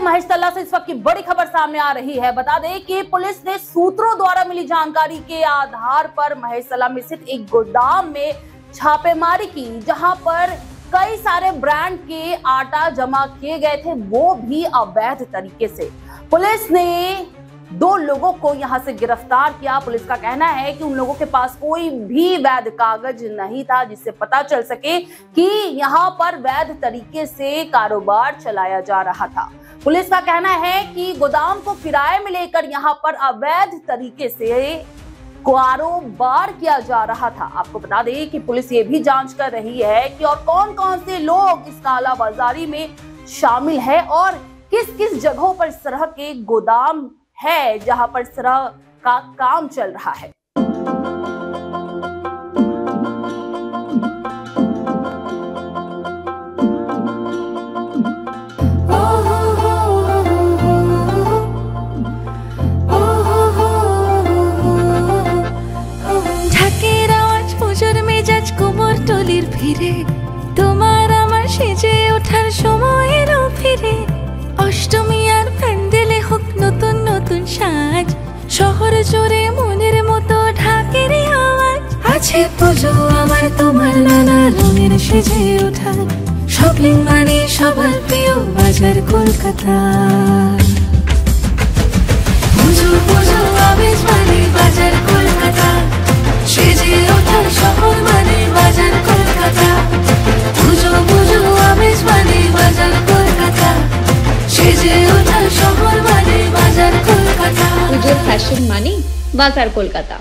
महेशतला से इस वक्त की बड़ी खबर सामने आ रही है। बता दें कि पुलिस ने सूत्रों द्वारा मिली जानकारी के आधार पर महेशतला में स्थित एक गोदाम में छापेमारी की, जहां पर कई सारे ब्रांड के आटा जमा किए गए थे, वो भी अवैध तरीके से। पुलिस ने 2 लोगों को यहां से गिरफ्तार किया। पुलिस का कहना है कि उन लोगों के पास कोई भी वैध कागज नहीं था जिससे पता चल सके कि यहां पर वैध तरीके से कारोबार चलाया जा रहा था। पुलिस का कहना है कि गोदाम को किराए में लेकर यहां पर अवैध तरीके से कारोबार किया जा रहा था। आपको बता दें कि पुलिस ये भी जांच कर रही है कि और कौन कौन से लोग इस कालाबाजारी में शामिल है और किस किस जगहों पर इस तरह के गोदाम है जहां पर इस तरह का काम चल रहा है। ঢাকের আওয়াজ পুজোর মেজাজ কোমর টলির ভিড়ে, তোমার আমার সেজে ওঠার সময়েরও ফিরে। অষ্টমী আর প্যান্ডেলে হোক নতুন নতুন সাজ, শহর জুড়ে মনের মতো ঢাকের আওয়াজ। আছে পুজো আমার তোমার নানা রঙের সেজে ওঠা, শপিং মানে সবার প্রিয় বাজার কলকাতা। পুজো পুজো আমেজ মানে বাজার কলকাতা, সেজে ওঠা শহর মানে বাজার কলকাতা। পুজো পুজো আমেজ মানে বাজার কলকাতা, সেজে ওঠা শহর মানে বাজার কলকাতা। পুজোর ফ্যাশন মানে বাজার কলকাতা।